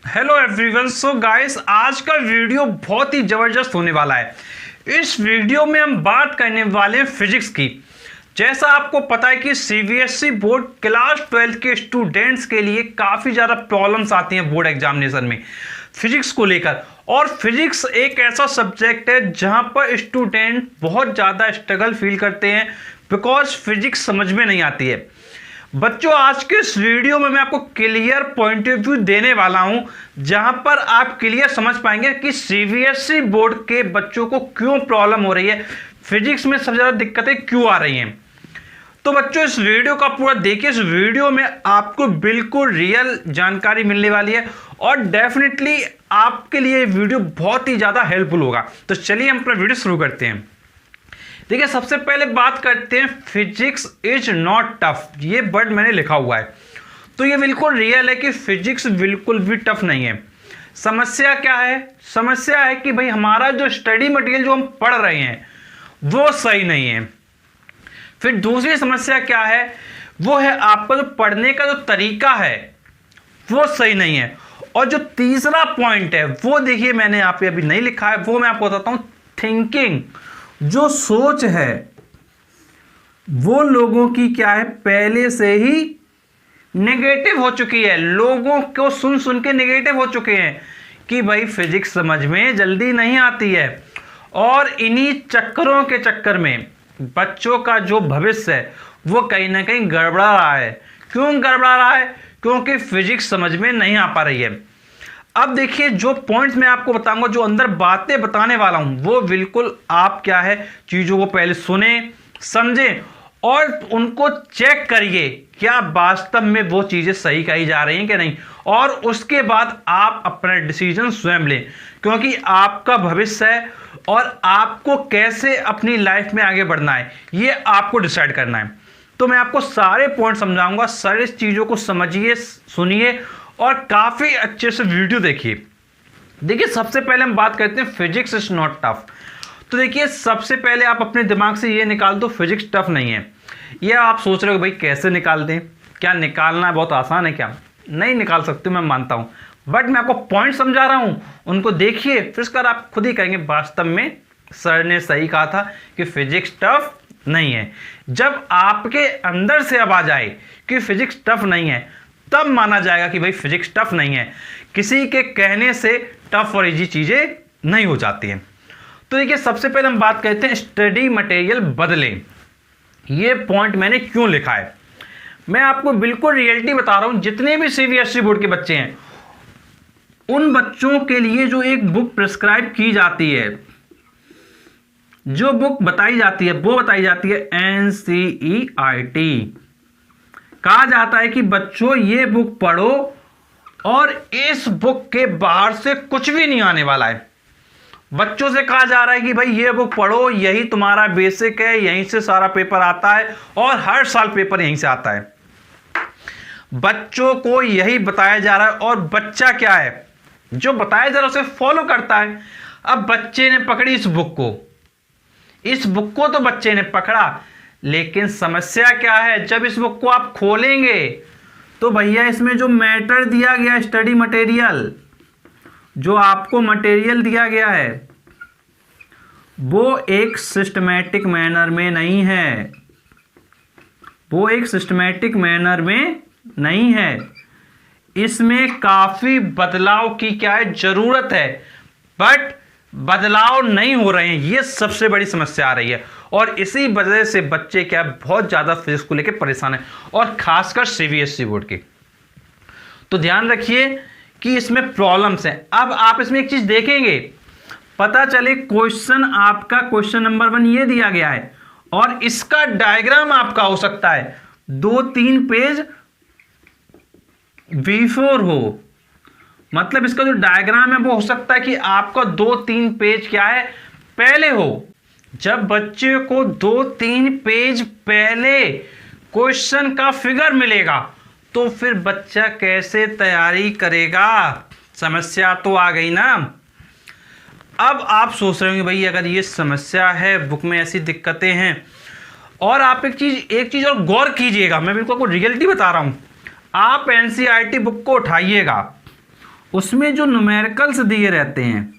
Hello everyone. So guys, आज का video बहुत ही ज़बरदस्त होने वाला है। इस वीडियो में हम बात करने वाले हैं फिजिक्स की। जैसा आपको पता है कि सीबीएसई बोर्ड क्लास 12 के स्टूडेंट्स के लिए काफ़ी ज़्यादा प्रॉब्लम्स आती हैं बोर्ड एग्जामिनेशन में फिजिक्स को लेकर। और फिजिक्स एक ऐसा सब्जेक्ट है जहां पर स्टूडेंट बहुत ज़्यादा स्ट्रगल फील करते हैं बिकॉज फिजिक्स समझ में नहीं आती है। बच्चों, आज के इस वीडियो में मैं आपको क्लियर पॉइंट ऑफ व्यू देने वाला हूं जहां पर आप क्लियर समझ पाएंगे कि सीबीएसई बोर्ड के बच्चों को क्यों प्रॉब्लम हो रही है, फिजिक्स में सबसे ज़्यादा दिक्कतें क्यों आ रही हैं। तो बच्चों, इस वीडियो का पूरा देखिए। इस वीडियो में आपको बिल्कुल रियल जानकारी मिलने वाली है और डेफिनेटली आपके लिए ये वीडियो बहुत ही ज़्यादा हेल्पफुल होगा। तो चलिए हम अपना वीडियो शुरू करते हैं। देखिए, सबसे पहले बात करते हैं फिजिक्स इज नॉट टफ। ये वर्ड मैंने लिखा हुआ है तो ये बिल्कुल रियल है कि फिजिक्स बिल्कुल भी टफ नहीं है। समस्या क्या है? समस्या है कि भाई हमारा जो स्टडी मटेरियल जो हम पढ़ रहे हैं वो सही नहीं है। फिर दूसरी समस्या क्या है? वो है आपका जो पढ़ने का जो तरीका है वो सही नहीं है। और जो तीसरा पॉइंट है वो देखिए, मैंने यहाँ पे अभी नहीं लिखा है, वो मैं आपको बताता हूँ। थिंकिंग, जो सोच है वो लोगों की क्या है, पहले से ही नेगेटिव हो चुकी है। लोगों को सुन सुन के नेगेटिव हो चुके हैं कि भाई फिजिक्स समझ में जल्दी नहीं आती है। और इन्हीं चक्करों के चक्कर में बच्चों का जो भविष्य है वो कहीं ना कहीं गड़बड़ा रहा है। क्यों गड़बड़ा रहा है? क्योंकि फिजिक्स समझ में नहीं आ पा रही है। अब देखिए, जो पॉइंट्स मैं आपको बताऊंगा, जो अंदर बातें बताने वाला हूं, वो बिल्कुल आप क्या है, चीजों को पहले सुने, समझें और उनको चेक करिए क्या वास्तव में वो चीजें सही कही जा रही हैं कि नहीं। और उसके बाद आप अपना डिसीजन स्वयं लें, क्योंकि आपका भविष्य है और आपको कैसे अपनी लाइफ में आगे बढ़ना है ये आपको डिसाइड करना है। तो मैं आपको सारे पॉइंट समझाऊंगा, सारी चीजों को समझिए, सुनिए और काफी अच्छे से वीडियो देखिए। देखिए, सबसे पहले हम बात करते हैं फिजिक्स इज नॉट टफ। तो देखिए, सबसे पहले आप अपने दिमाग से ये निकाल दो, फिजिक्स टफ नहीं है। ये आप सोच रहे हो भाई कैसे निकाल दें, क्या निकालना बहुत आसान है? क्या नहीं निकाल सकते, मैं मानता हूं, बट मैं आपको पॉइंट समझा रहा हूं, उनको देखिए, फिर उसके बाद आप खुद ही कहेंगे वास्तव में सर ने सही कहा था कि फिजिक्स टफ नहीं है। जब आपके अंदर से अब आ जाए कि फिजिक्स टफ नहीं है, तब माना जाएगा कि भाई फिजिक्स टफ नहीं है। किसी के कहने से टफ और इजी चीजें नहीं हो जाती हैं। तो देखिए, सबसे पहले हम बात करते हैं स्टडी मटेरियल बदलें। ये पॉइंट मैंने क्यों लिखा है, मैं आपको बिल्कुल रियलिटी बता रहा हूं। जितने भी सीबीएसई बोर्ड के बच्चे हैं उन बच्चों के लिए जो एक बुक प्रिस्क्राइब की जाती है, जो बुक बताई जाती है वो बताई जाती है NCERT। कहा जाता है कि बच्चों ये बुक पढ़ो और इस बुक के बाहर से कुछ भी नहीं आने वाला है। बच्चों से कहा जा रहा है कि भाई ये बुक पढ़ो, यही तुम्हारा बेसिक है, यहीं से सारा पेपर आता है और हर साल पेपर यहीं से आता है। बच्चों को यही बताया जा रहा है और बच्चा क्या है, जो बताया जा रहा है उसे फॉलो करता है। अब बच्चे ने पकड़ी इस बुक को तो बच्चे ने पकड़ा, लेकिन समस्या क्या है, जब इस बुक को आप खोलेंगे तो भैया इसमें जो मैटर दिया गया, स्टडी मटेरियल जो आपको मटेरियल दिया गया है वो एक सिस्टमैटिक मैनर में नहीं है। वो एक सिस्टमैटिक मैनर में नहीं है। इसमें काफी बदलाव की क्या है, जरूरत है, बट बदलाव नहीं हो रहे हैं। ये सबसे बड़ी समस्या आ रही है और इसी वजह से बच्चे क्या बहुत ज्यादा फिजिक्स को लेकर परेशान है, और खासकर सीबीएसई बोर्ड की। तो ध्यान रखिए कि इसमें प्रॉब्लम्स हैं। अब आप इसमें एक चीज देखेंगे, पता चले क्वेश्चन आपका क्वेश्चन नंबर 1 ये दिया गया है और इसका डायग्राम आपका हो सकता है 2-3 पेज बिफोर हो। मतलब इसका जो डायग्राम है वो हो सकता है कि आपका 2-3 पेज क्या है, पहले हो। जब बच्चे को 2-3 पेज पहले क्वेश्चन का फिगर मिलेगा तो फिर बच्चा कैसे तैयारी करेगा? समस्या तो आ गई ना। अब आप सोच रहे होंगे भाई अगर ये समस्या है, बुक में ऐसी दिक्कतें हैं, और आप एक चीज और गौर कीजिएगा, मैं बिल्कुल आपको रियलिटी बता रहा हूं। आप एनसीईआरटी बुक को उठाइएगा, उसमें जो न्यूमेरिकल्स दिए रहते हैं,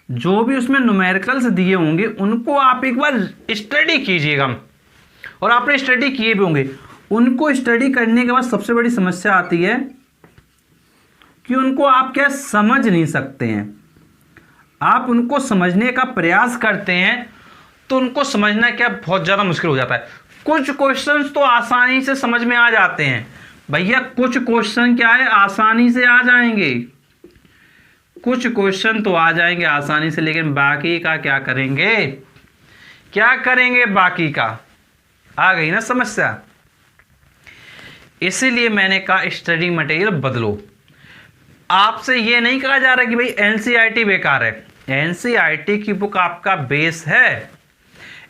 जो भी उसमें न्यूमेरिकल्स दिए होंगे उनको आप एक बार स्टडी कीजिएगा, और आपने स्टडी किए भी होंगे। उनको स्टडी करने के बाद सबसे बड़ी समस्या आती है कि उनको आप क्या समझ नहीं सकते हैं। आप उनको समझने का प्रयास करते हैं तो उनको समझना क्या बहुत ज़्यादा मुश्किल हो जाता है। कुछ क्वेश्चंस तो आसानी से समझ में आ जाते हैं भैया, कुछ क्वेश्चन क्या है आसानी से आ जाएंगे, कुछ क्वेश्चन तो आ जाएंगे आसानी से, लेकिन बाकी का क्या करेंगे, क्या करेंगे बाकी का। आ गई ना समस्या। इसीलिए मैंने कहा स्टडी मटेरियल बदलो। आपसे ये नहीं कहा जा रहा कि भाई एनसीईआरटी बेकार है। एनसीईआरटी की बुक आपका बेस है,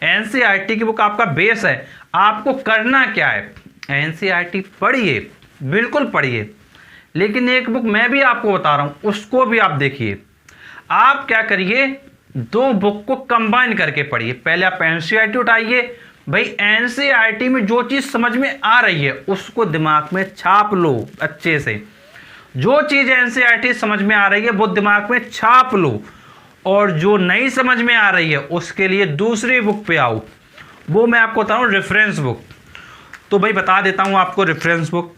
एनसीईआरटी की बुक आपका बेस है। आपको करना क्या है, एनसीईआरटी पढ़िए, बिल्कुल पढ़िए, लेकिन एक बुक मैं भी आपको बता रहा हूं उसको भी आप देखिए। आप क्या करिए, दो बुक को कंबाइन करके पढ़िए। पहले आप एनसीईआरटी उठाइए, भाई एनसीईआरटी में जो चीज समझ में आ रही है उसको दिमाग में छाप लो अच्छे से। जो चीज एनसीईआरटी समझ में आ रही है वो दिमाग में छाप लो, और जो नहीं समझ में आ रही है उसके लिए दूसरी बुक पे आओ। वो मैं आपको बता रहा हूँ रेफरेंस बुक। तो भाई बता देता हूँ आपको रेफरेंस बुक,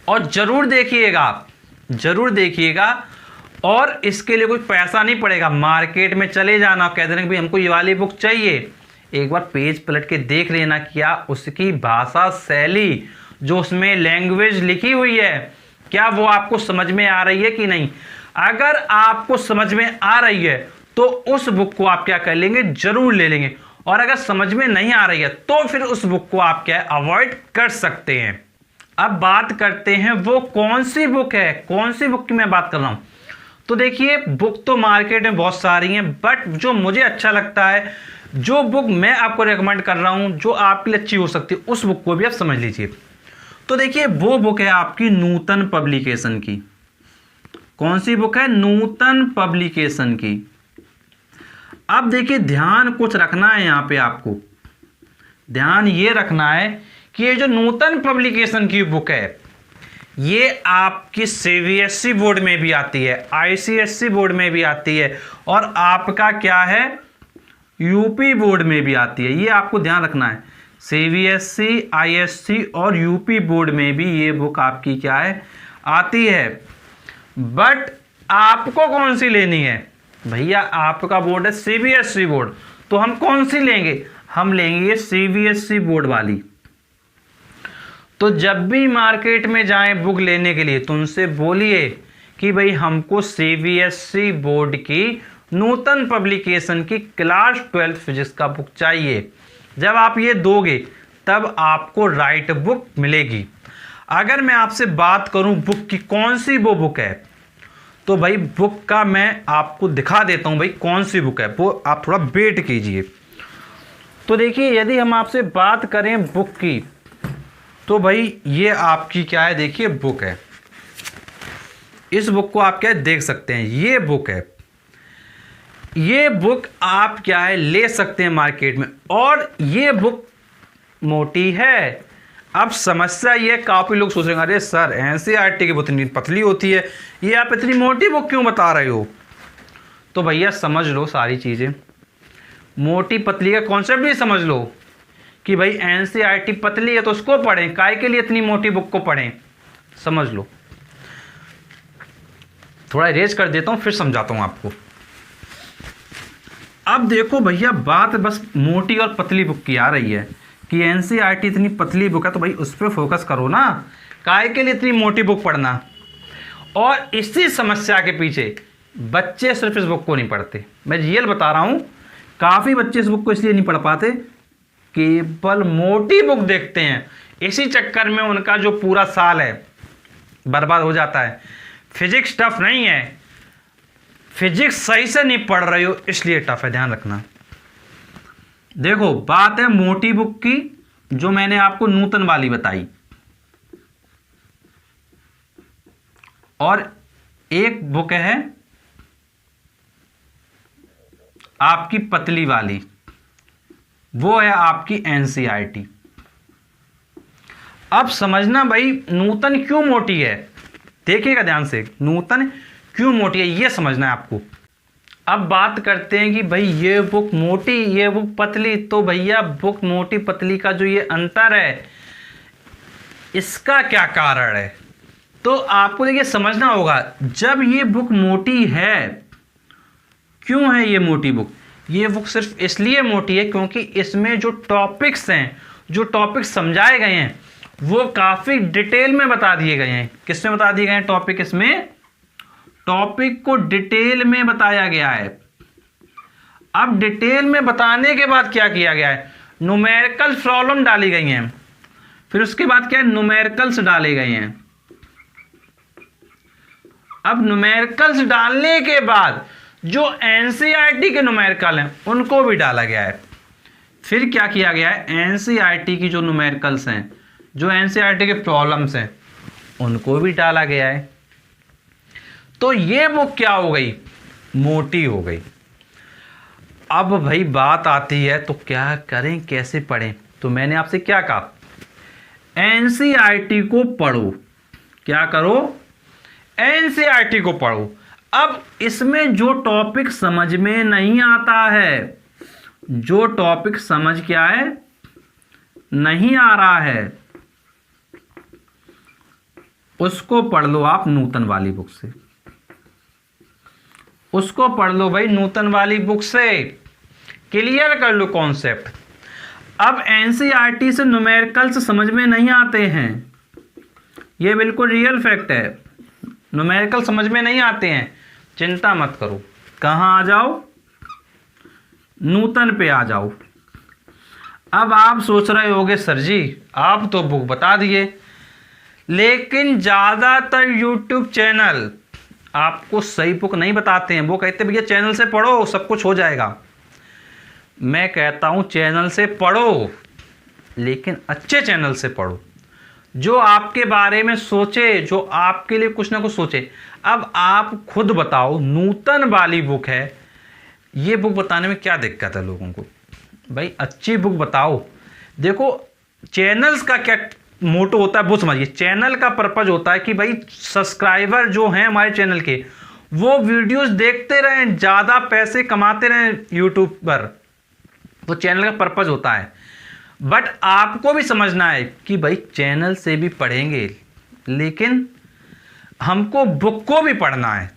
और जरूर देखिएगा, जरूर देखिएगा। और इसके लिए कोई पैसा नहीं पड़ेगा, मार्केट में चले जाना, कह देना कि भाई हमको ये वाली बुक चाहिए, एक बार पेज पलट के देख लेना क्या उसकी भाषा शैली, जो उसमें लैंग्वेज लिखी हुई है, क्या वो आपको समझ में आ रही है कि नहीं। अगर आपको समझ में आ रही है तो उस बुक को आप क्या कर लेंगे, जरूर ले लेंगे। और अगर समझ में नहीं आ रही है तो फिर उस बुक को आप क्या अवॉइड कर सकते हैं। अब बात करते हैं वो कौन सी बुक है, कौन सी बुक की मैं बात कर रहा हूं। तो देखिए बुक तो मार्केट में बहुत सारी हैं, बट जो मुझे अच्छा लगता है, जो बुक मैं आपको रेकमेंड कर रहा हूं, जो आपके लिए अच्छी हो सकती है, उस बुक को भी आप समझ लीजिए। तो देखिए वो बुक है आपकी नूतन पब्लिकेशन की। कौन सी बुक है, नूतन पब्लिकेशन की। अब देखिए ध्यान कुछ रखना है यहां पे, आपको ध्यान ये रखना है कि ये जो नूतन पब्लिकेशन की बुक है ये आपकी सीबीएसई बोर्ड में भी आती है, आईसीएसई बोर्ड में भी आती है, और आपका क्या है यूपी बोर्ड में भी आती है। ये आपको ध्यान रखना है, सीबीएसई, आईएससी और यूपी बोर्ड में भी ये बुक आपकी क्या है आती है। बट आपको कौन सी लेनी है भैया, आपका बोर्ड है सीबीएसई बोर्ड, तो हम कौन सी लेंगे, हम लेंगे सीबीएसई बोर्ड वाली। तो जब भी मार्केट में जाएं बुक लेने के लिए तो उनसे बोलिए कि भाई हमको सीबीएसई बोर्ड की नूतन पब्लिकेशन की क्लास 12 फिजिक्स का बुक चाहिए। जब आप ये दोगे तब आपको राइट बुक मिलेगी। अगर मैं आपसे बात करूं बुक की कौन सी वो बुक है, तो भाई बुक का मैं आपको दिखा देता हूं भाई कौन सी बुक है, वो आप थोड़ा वेट कीजिए। तो देखिए यदि हम आपसे बात करें बुक की, तो भाई ये आपकी क्या है, देखिए बुक है। इस बुक को आप क्या देख सकते हैं, ये बुक है। ये बुक आप क्या है ले सकते हैं मार्केट में, और ये बुक मोटी है। अब समस्या ये, काफी लोग सोच रहे हैं अरे सर एनसीईआरटी की बुक इतनी पतली होती है, ये आप इतनी मोटी बुक क्यों बता रहे हो। तो भैया समझ लो सारी चीजें, मोटी पतली का कॉन्सेप्ट भी समझ लो कि भाई एनसीईआरटी पतली है तो उसको पढ़ें, काय के लिए इतनी मोटी बुक को पढ़ें, समझ लो। थोड़ा इरेज कर देता हूं फिर समझाता हूं आपको। अब देखो भैया बात बस मोटी और पतली बुक की आ रही है कि एनसीईआरटी इतनी पतली बुक है, तो भाई उस पर फोकस करो ना, काय के लिए इतनी मोटी बुक पढ़ना। और इसी समस्या के पीछे बच्चे सिर्फ इस बुक को नहीं पढ़ते, मैं रियल बता रहा हूं, काफी बच्चे इस बुक को इसलिए नहीं पढ़ पाते, केवल मोटी बुक देखते हैं, इसी चक्कर में उनका जो पूरा साल है बर्बाद हो जाता है। फिजिक्स टफ नहीं है, फिजिक्स सही से नहीं पढ़ रहे हो इसलिए टफ है, ध्यान रखना। देखो बात है मोटी बुक की, जो मैंने आपको नूतन वाली बताई, और एक बुक है आपकी पतली वाली, वो है आपकी एनसीईआरटी। अब समझना भाई नूतन क्यों मोटी है, देखिएगा ध्यान से, नूतन क्यों मोटी है ये समझना है आपको। अब बात करते हैं कि भाई ये बुक मोटी ये बुक पतली। तो भैया बुक मोटी पतली का जो ये अंतर है इसका क्या कारण है, तो आपको देखिए समझना होगा। जब ये बुक मोटी है, क्यों है ये मोटी बुक, ये बुक सिर्फ इसलिए मोटी है क्योंकि इसमें जो टॉपिक्स हैं, जो टॉपिक्स समझाए गए हैं वो काफ़ी डिटेल में बता दिए गए हैं। किस में बता दिए गए हैं टॉपिक, इसमें टॉपिक को डिटेल में बताया गया है। अब डिटेल में बताने के बाद क्या किया गया है, न्यूमेरिकल प्रॉब्लम डाली गई हैं, फिर उसके बाद क्या है, न्यूमेरिकल्स डाले गए हैं। अब न्यूमेरिकल्स डालने के बाद जो एनसीईआरटी के न्यूमेरिकल हैं उनको भी डाला गया है। फिर क्या किया गया है, एनसीईआरटी की जो न्यूमेरिकल्स हैं, जो एनसीईआरटी के प्रॉब्लम्स हैं उनको भी डाला गया है। तो ये बुक क्या हो गई, मोटी हो गई। अब भाई बात आती है तो क्या करें, कैसे पढ़ें। तो मैंने आपसे क्या कहा, एनसीईआरटी को पढ़ो। क्या करो, एनसीईआरटी को पढ़ो। अब इसमें जो टॉपिक समझ में नहीं आता है, जो टॉपिक समझ क्या है नहीं आ रहा है, उसको पढ़ लो आप नूतन वाली बुक से। उसको पढ़ लो भाई नूतन वाली बुक से, क्लियर कर लो कॉन्सेप्ट। अब एनसीईआरटी से न्यूमेरिकल्स समझ में नहीं आते हैं, ये बिल्कुल रियल फैक्ट है। न्यूमेरिकल समझ में नहीं आते हैं, चिंता मत करो। कहाँ आ जाओ, नूतन पे आ जाओ। अब आप सोच रहे होगे सर जी आप तो बुक बता दिए, लेकिन ज़्यादातर यूट्यूब चैनल आपको सही बुक नहीं बताते हैं। वो कहते हैं भैया चैनल से पढ़ो सब कुछ हो जाएगा। मैं कहता हूँ चैनल से पढ़ो, लेकिन अच्छे चैनल से पढ़ो, जो आपके बारे में सोचे, जो आपके लिए कुछ ना कुछ सोचे। अब आप खुद बताओ, नूतन वाली बुक है, ये बुक बताने में क्या दिक्कत है लोगों को। भाई अच्छी बुक बताओ। देखो चैनल्स का क्या मोटो होता है वो समझिए। चैनल का पर्पज होता है कि भाई सब्सक्राइबर जो हैं हमारे चैनल के वो वीडियोस देखते रहें, ज़्यादा पैसे कमाते रहें यूट्यूब पर, तो चैनल का पर्पज होता है। बट आपको भी समझना है कि भाई चैनल से भी पढ़ेंगे, लेकिन हमको बुक को भी पढ़ना है।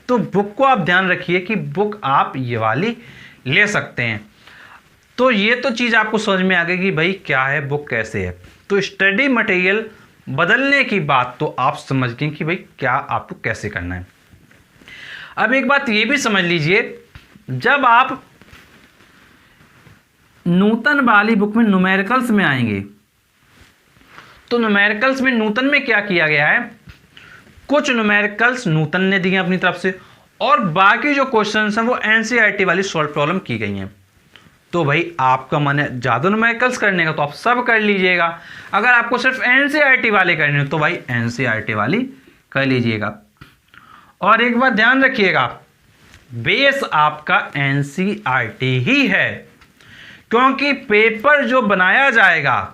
तो बुक को आप ध्यान रखिए कि बुक आप ये वाली ले सकते हैं। तो ये तो चीज़ आपको समझ में आ गई कि भाई क्या है बुक, कैसे है। तो स्टडी मटेरियल बदलने की बात तो आप समझ गए कि भाई क्या आपको कैसे करना है। अब एक बात ये भी समझ लीजिए, जब आप नूतन वाली बुक में न्यूमेरिकल्स में आएंगे तो न्यूमेरिकल्स में नूतन में क्या किया गया है, कुछ न्यूमेरिकल्स नूतन ने दिए अपनी तरफ से और बाकी जो क्वेश्चंस हैं वो एनसीईआरटी वाली सॉल्व प्रॉब्लम की गई हैं। तो भाई आपका मन है ज़्यादा न्यूमेरिकल्स करने का तो आप सब कर लीजिएगा, अगर आपको सिर्फ एनसीईआरटी वाले करने हो तो भाई एनसीईआरटी वाली कर लीजिएगा। और एक बात ध्यान रखिएगा, बेस आपका एनसीईआरटी ही है, क्योंकि पेपर जो बनाया जाएगा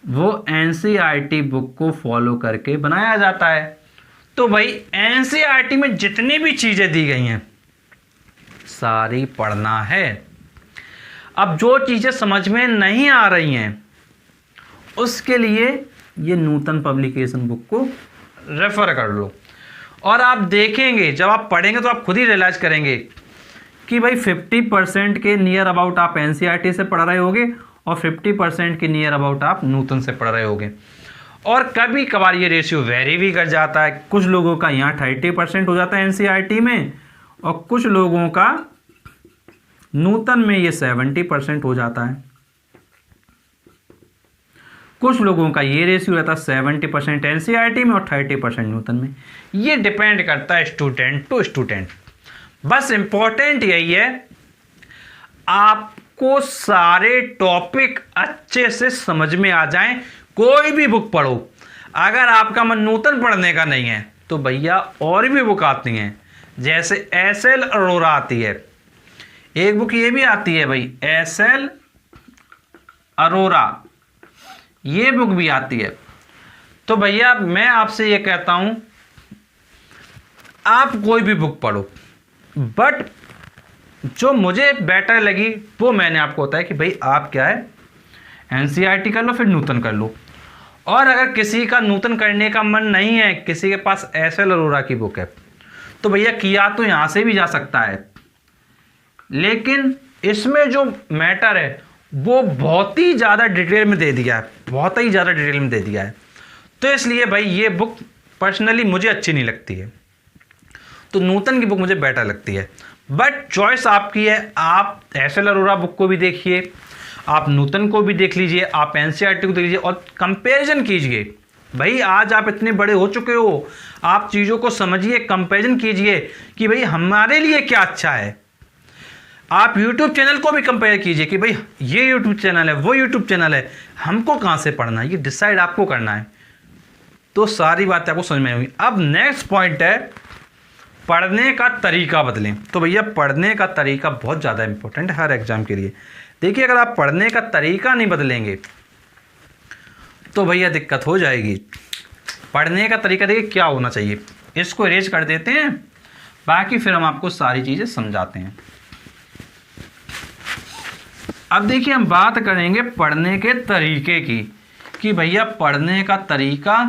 वो एनसीईआरटी बुक को फॉलो करके बनाया जाता है। तो भाई एनसीईआरटी में जितनी भी चीज़ें दी गई हैं सारी पढ़ना है। अब जो चीज़ें समझ में नहीं आ रही हैं उसके लिए ये नूतन पब्लिकेशन बुक को रेफर कर लो। और आप देखेंगे जब आप पढ़ेंगे तो आप खुद ही रियलाइज करेंगे कि भाई 50% के नियर अबाउट आप एनसीईआरटी से पढ़ रहे होगे और 50% के नियर अबाउट आप नूतन से पढ़ रहे होगे। और कभी कभार ये रेशियो वेरी भी कर जाता है, कुछ लोगों का यहाँ 30% हो जाता है एनसीईआरटी में और कुछ लोगों का नूतन में ये 70% हो जाता है। कुछ लोगों का ये रेशियो रहता है 70% एनसीईआरटी में और 30% नूतन में। ये डिपेंड करता है स्टूडेंट टू स्टूडेंट। बस इंपॉर्टेंट यही है आपको सारे टॉपिक अच्छे से समझ में आ जाएं। कोई भी बुक पढ़ो, अगर आपका मन नूतन पढ़ने का नहीं है तो भैया और भी बुक आती हैं, जैसे एसएल अरोरा आती है, एक बुक ये भी आती है भाई एसएल अरोरा, ये बुक भी आती है। तो भैया मैं आपसे ये कहता हूं, आप कोई भी बुक पढ़ो, बट जो मुझे बेटर लगी वो मैंने आपको बताया कि भाई आप क्या है एनसीईआरटी कर लो, फिर नूतन कर लो। और अगर किसी का नूतन करने का मन नहीं है, किसी के पास एस.एल. अरोड़ा की बुक है, तो भैया किया तो यहाँ से भी जा सकता है, लेकिन इसमें जो मैटर है वो बहुत ही ज़्यादा डिटेल में दे दिया है, बहुत ही ज़्यादा डिटेल में दे दिया है। तो इसलिए भाई ये बुक पर्सनली मुझे अच्छी नहीं लगती है, तो नूतन की बुक मुझे बेटर लगती है। बट चॉइस आपकी है, आप एस.एल. अरोड़ा बुक को भी देखिए, आप नूतन को भी देख लीजिए, आप एनसीईआरटी को देख लीजिए और कंपैरिजन कीजिए। भाई आज आप इतने बड़े हो चुके हो, आप चीज़ों को समझिए, कंपैरिजन कीजिए कि भाई हमारे लिए क्या अच्छा है। आप यूट्यूब चैनल को भी कंपेयर कीजिए कि भाई ये यूट्यूब चैनल है, वो यूट्यूब चैनल है, हमको कहाँ से पढ़ना है, ये डिसाइड आपको करना है। तो सारी बातें आपको समझ में आई। अब नेक्स्ट पॉइंट है पढ़ने का तरीका बदलें। तो भैया पढ़ने का तरीका बहुत ज़्यादा इंपॉर्टेंट है हर एग्जाम के लिए। देखिए अगर आप पढ़ने का तरीका नहीं बदलेंगे तो भैया दिक्कत हो जाएगी। पढ़ने का तरीका देखिए क्या होना चाहिए, इसको इरेज कर देते हैं, बाकी फिर हम आपको सारी चीज़ें समझाते हैं। अब देखिए हम बात करेंगे पढ़ने के तरीके की कि भैया पढ़ने का तरीका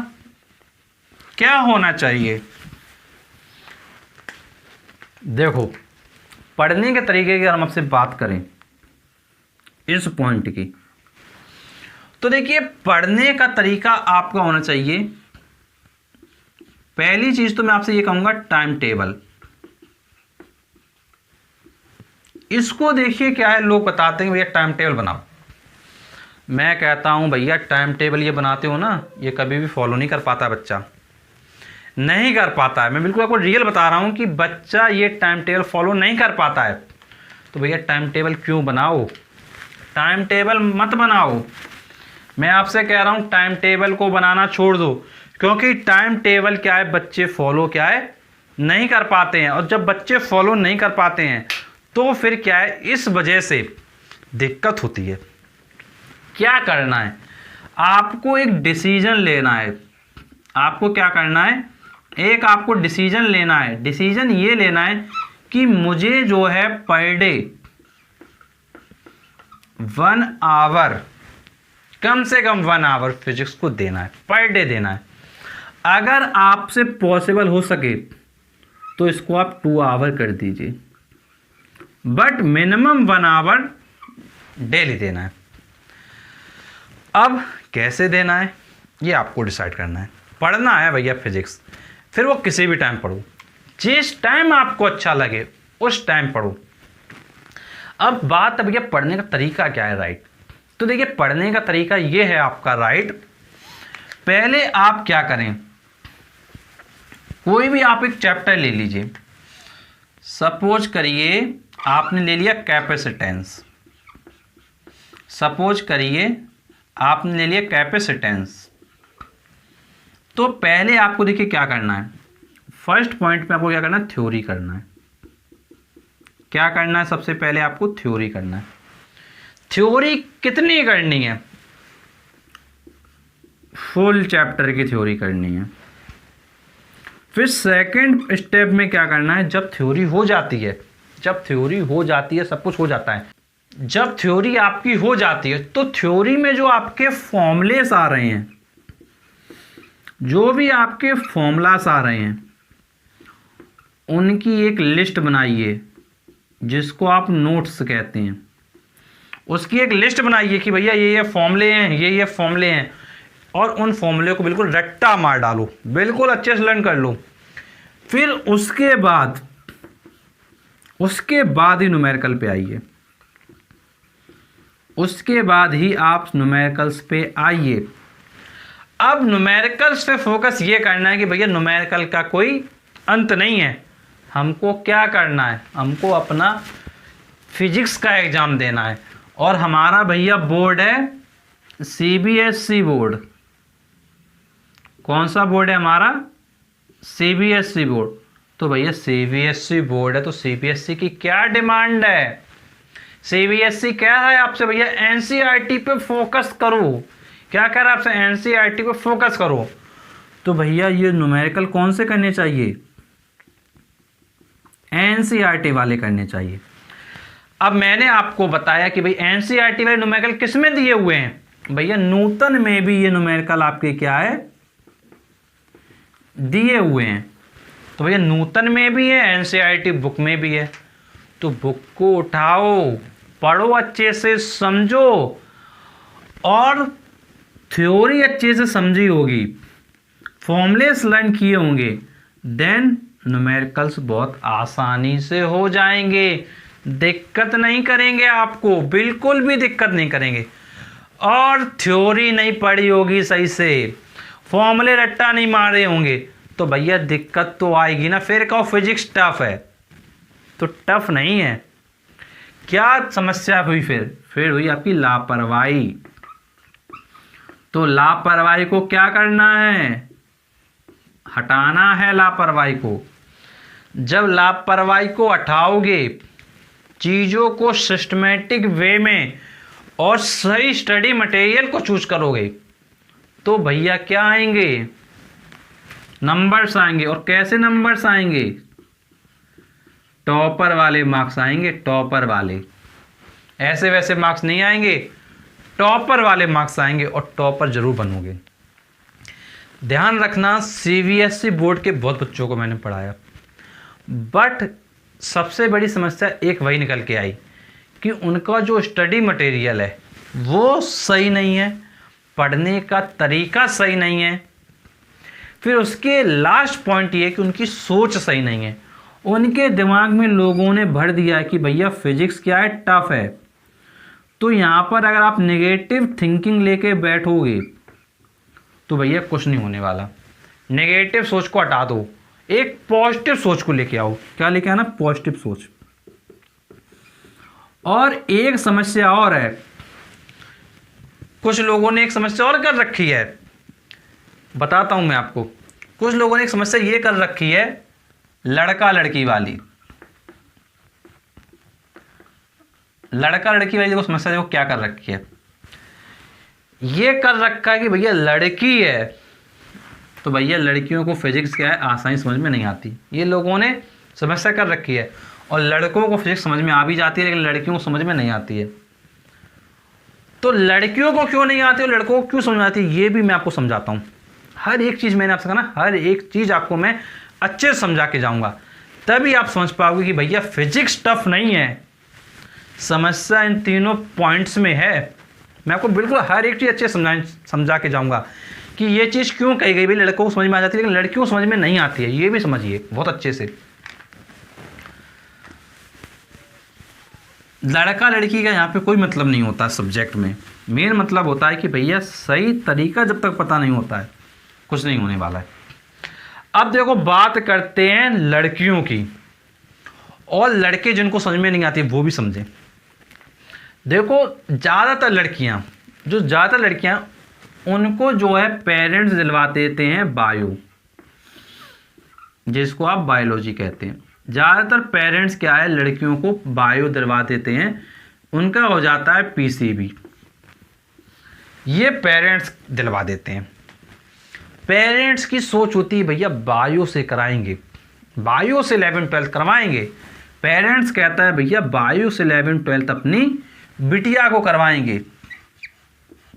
क्या होना चाहिए। देखो पढ़ने के तरीके की अगर हम आपसे बात करें इस पॉइंट की, तो देखिए पढ़ने का तरीका आपका होना चाहिए, पहली चीज तो मैं आपसे ये कहूंगा टाइम टेबल। इसको देखिए क्या है, लोग बताते हैं भैया टाइम टेबल बनाओ, मैं कहता हूं भैया टाइम टेबल ये बनाते हो ना, ये कभी भी फॉलो नहीं कर पाता, बच्चा नहीं कर पाता है। मैं बिल्कुल आपको रियल बता रहा हूं कि बच्चा ये टाइम टेबल फॉलो नहीं कर पाता है। तो भैया टाइम टेबल क्यों बनाओ, टाइम टेबल मत बनाओ। मैं आपसे कह रहा हूं टाइम टेबल को बनाना छोड़ दो, क्योंकि टाइम टेबल क्या है बच्चे फॉलो क्या है नहीं कर पाते हैं, और जब बच्चे फॉलो नहीं कर पाते हैं तो फिर क्या है इस वजह से दिक्कत होती है। क्या करना है, आपको एक डिसीजन लेना है। आपको क्या करना है, एक आपको डिसीजन लेना है। डिसीजन ये लेना है कि मुझे जो है पर डे 1 आवर, कम से कम 1 आवर फिजिक्स को देना है, पर डे देना है। अगर आपसे पॉसिबल हो सके तो इसको आप 2 आवर कर दीजिए, बट मिनिमम 1 आवर डेली देना है। अब कैसे देना है ये आपको डिसाइड करना है। पढ़ना है भैया फिजिक्स, फिर वो किसी भी टाइम पढ़ो, जिस टाइम आपको अच्छा लगे उस टाइम पढ़ो। अब बात है भैया पढ़ने का तरीका क्या है, राइट। तो देखिए पढ़ने का तरीका ये है आपका, राइट। पहले आप क्या करें, कोई भी आप एक चैप्टर ले लीजिए। सपोज करिए आपने ले लिया कैपेसिटेंस, सपोज करिए आपने ले लिया कैपेसिटेंस। तो पहले आपको देखिए क्या करना है, फर्स्ट पॉइंट पे आपको क्या करना है, थ्योरी करना है। क्या करना है, सबसे पहले आपको थ्योरी करना है। थ्योरी कितनी करनी है, फुल चैप्टर की थ्योरी करनी है। फिर सेकंड स्टेप में क्या करना है, जब थ्योरी हो जाती है, जब थ्योरी हो जाती है, सब कुछ हो जाता है, जब थ्योरी आपकी हो जाती है तो थ्योरी में जो आपके फॉर्मूलेस आ रहे हैं, जो भी आपके फॉर्मूलास आ रहे हैं उनकी एक लिस्ट बनाइए, जिसको आप नोट्स कहते हैं। उसकी एक लिस्ट बनाइए कि भैया ये फॉर्मूले हैं, ये फॉर्मूले हैं, और उन फॉर्मूले को बिल्कुल रट्टा मार डालो, बिल्कुल अच्छे से लर्न कर लो। फिर उसके बाद ही न्यूमेरिकल पे आइए, उसके बाद ही आप न्यूमेरिकल्स पे आइए। अब न्यूमेरिकल्स पे फोकस ये करना है कि भैया न्यूमेरिकल का कोई अंत नहीं है, हमको क्या करना है, हमको अपना फिजिक्स का एग्ज़ाम देना है। और हमारा भैया बोर्ड है सीबीएसई बोर्ड। कौन सा बोर्ड है हमारा, सीबीएसई बोर्ड। तो भैया सीबीएसई बोर्ड है तो सीबीएसई की क्या डिमांड है, सीबीएसई कह रहा है आपसे भैया एनसीईआरटी पे फोकस करो। क्या कह रहा है आपसे, एनसीईआरटी पे फोकस करो। तो भैया ये न्यूमेरिकल कौन से करने चाहिए? एनसीईआरटी वाले करने चाहिए। अब मैंने आपको बताया कि भाई एनसीईआरटी वाले न्यूमेरिकल किस में दिए हुए हैं? भैया नूतन में भी ये न्यूमेरिकल आपके क्या है, दिए हुए हैं। तो भैया नूतन में भी है, एनसीईआरटी बुक में भी है। तो बुक को उठाओ, पढ़ो, अच्छे से समझो, और थ्योरी अच्छे से समझी होगी, फॉर्मूलेस लर्न किए होंगे, देन न्यूमेरिकल्स बहुत आसानी से हो जाएंगे। दिक्कत नहीं करेंगे, आपको बिल्कुल भी दिक्कत नहीं करेंगे। और थ्योरी नहीं पढ़ी होगी सही से, फॉर्मूले रट्टा नहीं मारे होंगे, तो भैया दिक्कत तो आएगी ना। फिर कहो फिजिक्स टफ है, तो टफ नहीं है। क्या समस्या हुई? फिर हुई आपकी लापरवाही। तो लापरवाही को क्या करना है? हटाना है लापरवाही को। जब लापरवाही को हटाओगे, चीज़ों को सिस्टमेटिक वे में और सही स्टडी मटेरियल को चूज करोगे, तो भैया क्या आएंगे? नंबर्स आएंगे। और कैसे नंबर्स आएंगे? टॉपर वाले मार्क्स आएंगे, टॉपर वाले। ऐसे वैसे मार्क्स नहीं आएंगे, टॉपर वाले मार्क्स आएंगे, और टॉपर जरूर बनोगे। ध्यान रखना, सीबीएसई बोर्ड के बहुत बच्चों को मैंने पढ़ाया, बट सबसे बड़ी समस्या एक वही निकल के आई कि उनका जो स्टडी मटेरियल है वो सही नहीं है, पढ़ने का तरीका सही नहीं है। फिर उसके लास्ट पॉइंट ये कि उनकी सोच सही नहीं है। उनके दिमाग में लोगों ने भर दिया है कि भैया फिजिक्स क्या है, टफ है। तो यहाँ पर अगर आप नेगेटिव थिंकिंग लेके बैठोगे तो भैया कुछ नहीं होने वाला। नेगेटिव सोच को हटा दो, एक पॉजिटिव सोच को लेके आओ। क्या लेके आना? पॉजिटिव सोच। और एक समस्या और है, कुछ लोगों ने एक समस्या और कर रखी है, बताता हूं मैं आपको। कुछ लोगों ने एक समस्या ये कर रखी है, लड़का लड़की वाली। लड़का लड़की वाली देखो समस्या, देखो क्या कर रखी है। ये कर रखा है कि भैया लड़की है तो भैया लड़कियों को फिजिक्स क्या है आसानी समझ में नहीं आती। ये लोगों ने समस्या कर रखी है। और लड़कों को फिजिक्स समझ में आ भी जाती है, लेकिन लड़कियों को समझ में नहीं आती है। तो लड़कियों को क्यों नहीं आती और लड़कों को क्यों समझ में आती है, ये भी मैं आपको समझाता हूँ। हर एक चीज़ मैंने आपसे कहा ना, हर एक चीज़ आपको मैं अच्छे से समझा के जाऊँगा, तभी आप समझ पाओगे कि भैया फिजिक्स टफ नहीं है, समस्या इन तीनों पॉइंट्स में है। मैं आपको बिल्कुल हर एक चीज़ अच्छे समझा के जाऊँगा कि ये चीज़ क्यों कही गई। भाई लड़कों को समझ में आ जाती है, लेकिन लड़कियों को समझ में नहीं आती है, ये भी समझिए बहुत अच्छे से। लड़का लड़की का यहाँ पे कोई मतलब नहीं होता सब्जेक्ट में। मेन मतलब होता है कि भैया सही तरीका जब तक पता नहीं होता है कुछ नहीं होने वाला है। अब देखो बात करते हैं लड़कियों की, और लड़के जिनको समझ में नहीं आती वो भी समझें। देखो ज़्यादातर लड़कियां उनको जो है पेरेंट्स दिलवा देते हैं बायो, जिसको आप बायोलॉजी कहते हैं। ज़्यादातर पेरेंट्स क्या है, लड़कियों को बायो दिलवा देते हैं, उनका हो जाता है पीसीबी। ये पेरेंट्स दिलवा देते हैं। पेरेंट्स की सोच होती है भैया बायो से कराएंगे, बायो से 11-12 करवाएंगे। पेरेंट्स कहता है भैया बायो से 11-12 अपनी बिटिया को करवाएंगे।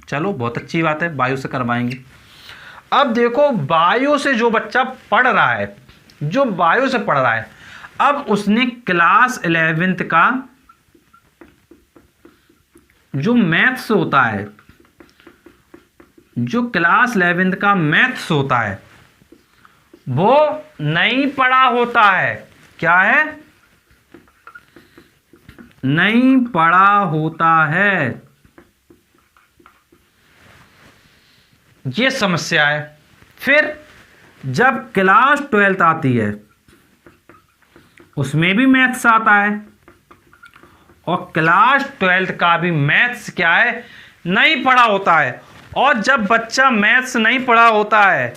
चलो बहुत अच्छी बात है, बायो से करवाएंगे। अब देखो बायो से जो बच्चा पढ़ रहा है, जो बायो से पढ़ रहा है, अब उसने क्लास 11th का जो मैथ्स होता है, जो क्लास 11th का मैथ्स होता है वो नहीं पढ़ा होता है। क्या है? नहीं पढ़ा होता है। ये समस्या है। फिर जब क्लास 12th आती है उसमें भी मैथ्स आता है, और क्लास 12th का भी मैथ्स क्या है, नहीं पढ़ा होता है। और जब बच्चा मैथ्स नहीं पढ़ा होता है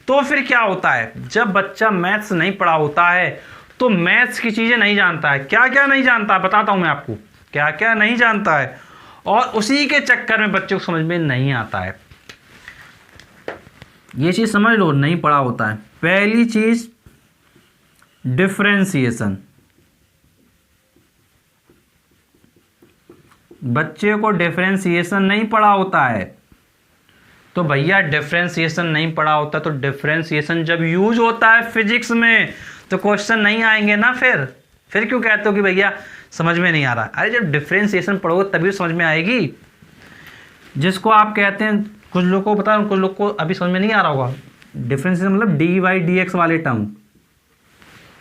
तो फिर क्या होता है, जब बच्चा मैथ्स नहीं पढ़ा होता है तो मैथ्स की चीज़ें नहीं जानता है। क्या क्या नहीं जानता है बताता हूं मैं आपको, क्या क्या नहीं जानता है, और उसी के चक्कर में बच्चे को समझ में नहीं आता है। ये चीज़ समझ लो, नहीं पढ़ा होता है। पहली चीज़ डिफरेंशिएशन, बच्चे को डिफरेंशिएशन नहीं पढ़ा होता है। तो भैया डिफरेंशिएशन नहीं पढ़ा होता तो डिफरेंशिएशन जब यूज होता है फिजिक्स में तो क्वेश्चन नहीं आएंगे ना। फिर क्यों कहते हो कि भैया समझ में नहीं आ रहा? अरे जब डिफरेंशिएशन पढ़ोगे तभी समझ में आएगी। जिसको आप कहते हैं, कुछ लोगों को पता है, कुछ लोग को अभी समझ में नहीं आ रहा होगा। डिफरेंशिएशन मतलब डी वाई डी एक्स वाले टर्म,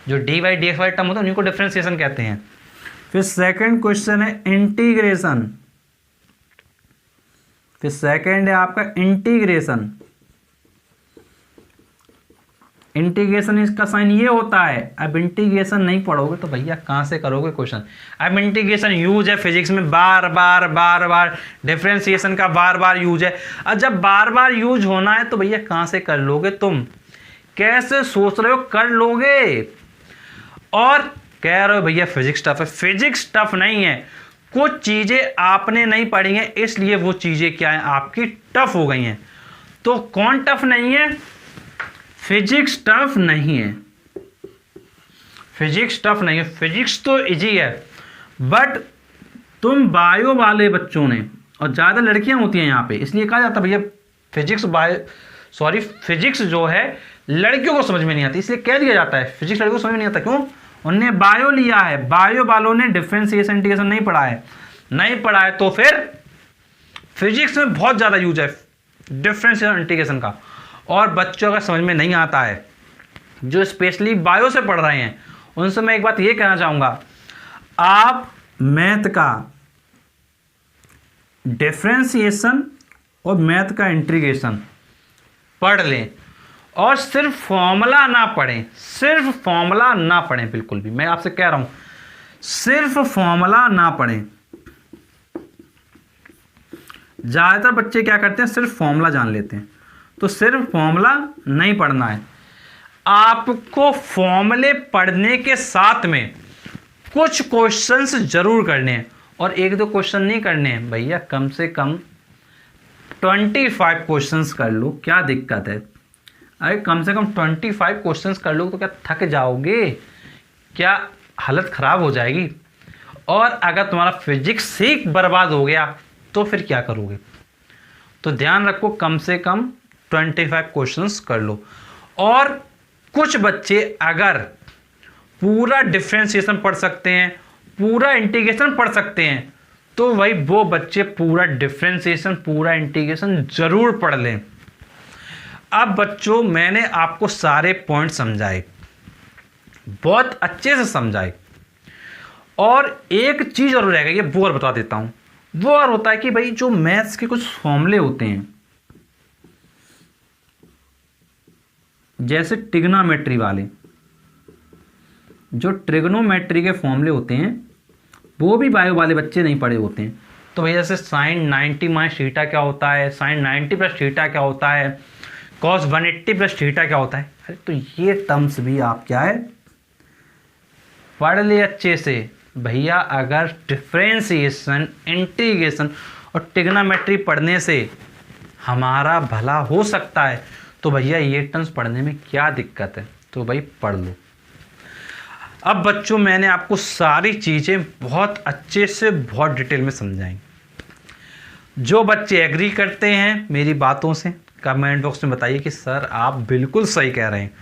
जो डी वाई डी एक्स वाले टर्म होते हैं उन्हीं को डिफरेंशिएशन कहते हैं। फिर सेकंड क्वेश्चन है इंटीग्रेशन, फिर सेकंड है आपका इंटीग्रेशन। इंटीग्रेशन इसका साइन ये होता है। अब इंटीग्रेशन नहीं पढ़ोगे तो भैया कहाँ से करोगे क्वेश्चन? अब इंटीग्रेशन यूज है फिजिक्स में बार बार, डिफरेंशिएशन का बार बार यूज है। और जब बार बार यूज होना है तो भैया कहाँ से कर लोगे तुम? कैसे सोच रहे हो कर लोगे? और कह रहे हो भैया फिजिक्स टफ है। फिजिक्स टफ नहीं है, कुछ चीजें आपने नहीं पढ़ी हैं इसलिए वो चीजें क्या है आपकी टफ हो गई हैं। तो कौन टफ नहीं है? फिजिक्स टफ नहीं है, फिजिक्स टफ नहीं है, फिजिक्स तो इजी है। बट तुम बायो वाले बच्चों ने, और ज़्यादा लड़कियां होती हैं यहाँ पे, इसलिए कहा जाता है भैया फिजिक्स जो है लड़कियों को समझ में नहीं आती, इसलिए कह दिया जाता है फिजिक्स लड़कियों को समझ में नहीं आता। क्यों? उनने बायो लिया है, बायो वालों ने डिफरेंशिएशन इंटीग्रेशन नहीं पढ़ा है। नहीं पढ़ा है तो फिर फिजिक्स में बहुत ज़्यादा यूज है डिफरेंशिएशन इंटीग्रेशन का। और बच्चों का समझ में नहीं आता है जो स्पेशली बायो से पढ़ रहे हैं, उनसे मैं एक बात ये कहना चाहूँगा, आप मैथ का डिफरेंशिएशन और मैथ का इंटीग्रेशन पढ़ लें और सिर्फ फॉर्मूला ना पढ़ें, सिर्फ फॉर्मूला ना पढ़ें, बिल्कुल भी मैं आपसे कह रहा हूं सिर्फ फॉर्मूला ना पढ़ें। ज़्यादातर बच्चे क्या करते हैं, सिर्फ फॉर्मूला जान लेते हैं। तो सिर्फ फॉर्मूला नहीं पढ़ना है, आपको फॉर्मूले पढ़ने के साथ में कुछ क्वेश्चंस जरूर करने हैं। और एक दो क्वेश्चन नहीं करने हैं भैया, कम से कम 25 क्वेश्चंस कर लो, क्या दिक्कत है? अरे कम से कम 25 क्वेश्चंस कर लो तो क्या थक जाओगे? क्या हालत ख़राब हो जाएगी? और अगर तुम्हारा फिजिक्स से बर्बाद हो गया तो फिर क्या करोगे? तो ध्यान रखो, कम से कम 25 क्वेश्चंस कर लो। और कुछ बच्चे अगर पूरा डिफरेंशिएशन पढ़ सकते हैं, पूरा इंटीग्रेशन पढ़ सकते हैं, तो भाई वो बच्चे पूरा डिफरेंशिएशन पूरा इंटीग्रेशन जरूर पढ़ लें। अब बच्चों मैंने आपको सारे पॉइंट समझाए, बहुत अच्छे से समझाए। और एक चीज और रहेगा, ये वो और बता देता हूं, वो और होता है कि भाई जो मैथ्स के कुछ फॉर्मूले होते हैं, जैसे ट्रिग्नोमेट्री वाले, जो ट्रिग्नोमेट्री के फॉर्मूले होते हैं वो भी बायो वाले बच्चे नहीं पढ़े होते हैं। तो भैया जैसे साइन 90 माइनस थीटा क्या होता है, साइन 90 प्लस थीटा क्या होता है, कॉस 180 प्लस थीटा क्या होता है, अरे तो ये टर्म्स भी आप क्या है पढ़ ले अच्छे से। भैया अगर डिफरेंशिएशन, इंटीग्रेशन और ट्रिग्नोमेट्री पढ़ने से हमारा भला हो सकता है तो भैया ये टर्म्स पढ़ने में क्या दिक्कत है? तो भाई पढ़ लो। अब बच्चों मैंने आपको सारी चीज़ें बहुत अच्छे से बहुत डिटेल में समझाई। जो बच्चे एग्री करते हैं मेरी बातों से कमेंट बॉक्स में बताइए कि सर आप बिल्कुल सही कह रहे हैं,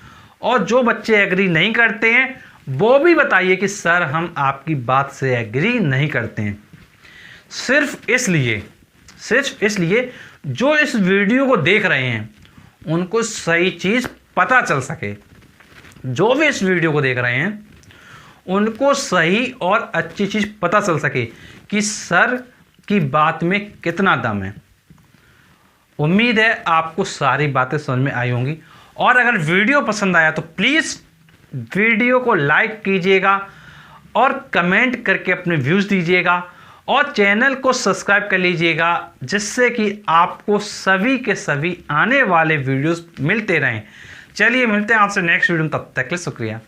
और जो बच्चे एग्री नहीं करते हैं वो भी बताइए कि सर हम आपकी बात से एग्री नहीं करते हैं। सिर्फ इसलिए जो इस वीडियो को देख रहे हैं उनको सही चीज़ पता चल सके। जो भी इस वीडियो को देख रहे हैं उनको सही और अच्छी चीज़ पता चल सके कि सर की बात में कितना दम है। उम्मीद है आपको सारी बातें समझ में आई होंगी। और अगर वीडियो पसंद आया तो प्लीज़ वीडियो को लाइक कीजिएगा और कमेंट करके अपने व्यूज़ दीजिएगा, और चैनल को सब्सक्राइब कर लीजिएगा, जिससे कि आपको सभी के सभी आने वाले वीडियोस मिलते रहें। चलिए मिलते हैं आपसे नेक्स्ट वीडियो में, तब तक के लिए शुक्रिया।